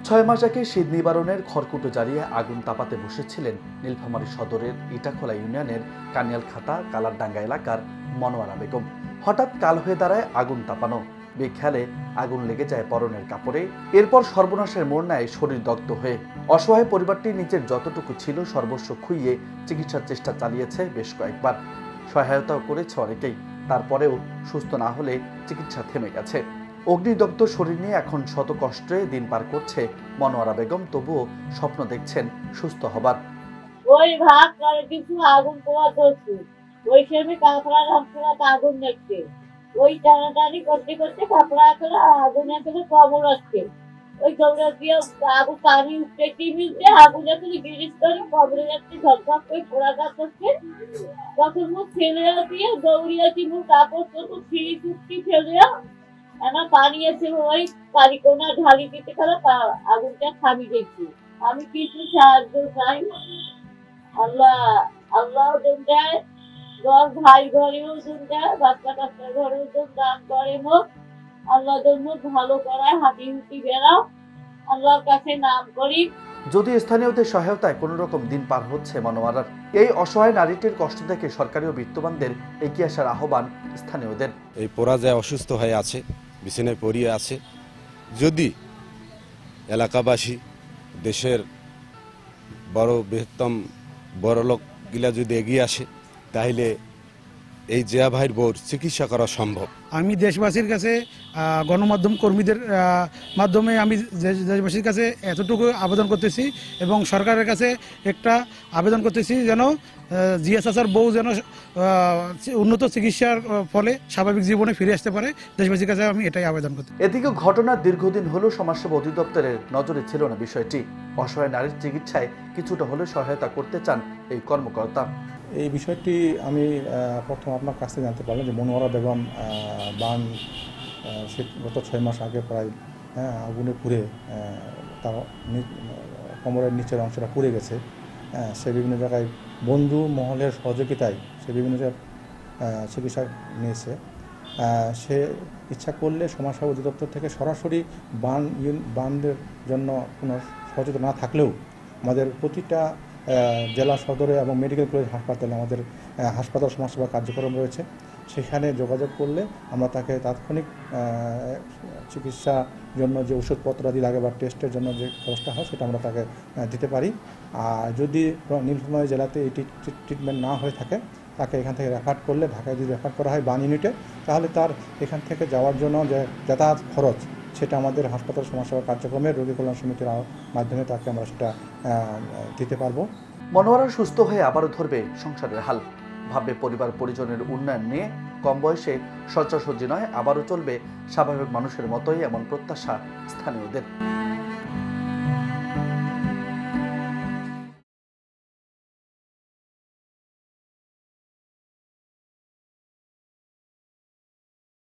6 মাস আগে শীত নিবারণের খড়কুটো জ্বালিয়ে আগুন তাপাতে বসেছিলেন নীলফামারী সদরের ইটাখোলা ইউনিয়নের কানিয়ালখাতা কালারডাঙ্গা এলাকার মনোয়ারা বেগম। হঠাৎ কাল হয়ে দাঁড়ায় আগুন তাপানো। বেখেয়ালে আগুন লেগে যায় পরনের কাপড়ে। এরপর সর্বনাশের মোড় নেয় শরীর দগ্ধ হয়ে। অসহায় পরিবারটি নিজের যতটুকু ছিল সর্বস্ব খুইয়ে চিকিৎসার চেষ্টা চালিয়েছে বেশ কয়েকবার। সহায়তাও করেছে অনেকেই। তারপরেও সুস্থ না হলে চিকিৎসা থেমে গেছে। অগ্নিদগ্ধ শরীর নিয়ে এখন শত কষ্টে দিন পার করছে মনোয়ারা বেগম। তবুও স্বপ্ন দেখছেন সুস্থ হবার। ওই ভাত করে কিছু আগুন পোয়া ধরছে, ওই সময় কাপড়া রাস্তাতে আগুন দেখছে, ওই টানাটানি করতে করতে কাপড়া করে আগুনে করে কবর আসছে। ওই কবর দিয়ে আগুন পানি উঠতে মিলতে আগুনে করে গিরিশ করে কবরে যাচ্ছে, ঝকঝক করে পোড়া যাচ্ছে। তখন মুখ ফেলে দিয়ে দৌড়িয়েছি, মুখ কাপড় চোপড় ছিঁড়ি চুপটি ফেলে আমার পানি আছে, ওই পানি কোনা ঢালি দিতে গেলে আগুনটা থামি দেখছি। আমি কিছু সাহায্য চাই। আল্লাহ আল্লাহ ওজন দেয়, ভাই ঘরে ওজন দেয়, বাচ্চা কাচ্চার ঘরে ওজন দান করে। মুখ আল্লাহ মুখ ভালো করায়, হাঁটি হুটি বেড়াও, আল্লাহর কাছে নাম করি। যদি স্থানীয়দের সহায়তায় কোনো রকম দিন পার হচ্ছে মনোয়ারার। এই অসহায় নারীটির কষ্ট দেখে সরকারি ও বিত্তবানদের এগিয়ে আসার আহ্বান স্থানীয়দের। এই পরাজয় অসুস্থ হয়ে আছে, বিছানায় পড়িয়ে আছে। যদি এলাকাবাসী, দেশের বড় বৃহত্তম বড়লোক গিলা যদি এগিয়ে আসে, তাহলে এই জিয়া ভাইয়ের বউর চিকিৎসা করা সম্ভব। আমি দেশবাসীর কাছে, গণমাধ্যম কর্মীদের মাধ্যমে আমি দেশবাসীর কাছে এতটুকু আবেদন করতেছি এবং সরকারের কাছে একটা আবেদন করতেছি যেন জিয়া চাচার বউ যেন উন্নত চিকিৎসার ফলে স্বাভাবিক জীবনে ফিরে আসতে পারে। দেশবাসীর কাছে আমি এটাই আবেদন করতে। এদিকে ঘটনা দীর্ঘদিন হলেও সমাজসেবা অধিদপ্তরের নজরে ছিল না বিষয়টি। অসহায় নারীর চিকিৎসায় কিছুটা হলেও সহায়তা করতে চান এই কর্মকর্তা। এই বিষয়টি আমি প্রথম আপনার কাছ থেকে জানতে পারলাম যে মনোয়ারা বেগম বান গত 6 মাস আগে প্রায় আগুনে পুড়ে তার কোমরের নিচের অংশটা পুড়ে গেছে। সে বিভিন্ন জায়গায় বন্ধু মহলের সহযোগিতায় সে বিভিন্ন জায়গায় চিকিৎসা নিয়েছে। সে ইচ্ছা করলে সমাজসেবা অধিদপ্তর থেকে সরাসরি বানের জন্য কোনো সচেতন না থাকলেও আমাদের প্রতিটা জেলা সদরে এবং মেডিকেল কলেজ হাসপাতালে আমাদের হাসপাতাল সমাজসেবা কার্যক্রম রয়েছে। সেখানে যোগাযোগ করলে আমরা তাকে তাৎক্ষণিক চিকিৎসার জন্য যে ওষুধপত্রাদি লাগে বা টেস্টের জন্য যে খরচটা হয় সেটা আমরা তাকে দিতে পারি। আর যদি নীলফামারী জেলাতে এই ট্রিটমেন্ট না হয়ে থাকে, তাকে এখান থেকে রেফার করলে, ঢাকায় যদি রেফার করা হয় বান ইউনিটে, তাহলে তার এখান থেকে যাওয়ার জন্য যে যাতায়াত খরচ সেটা আমাদের হাসপাতাল সমাজসেবা কার্যক্রমের রোগী কল্যাণ সমিতির মাধ্যমে তাকে আমরা সেটা দিতে পারবো। মনোয়ারা সুস্থ হয়ে আবারও ধরবে সংসারের হাল। ভাববে পরিবার পরিজনের উন্নয়ন নিয়ে। কম বয়সে শয্যাসজ্জি নয়, আবারও চলবে স্বাভাবিক মানুষের মতোই, এমন প্রত্যাশা স্থানীয়দের।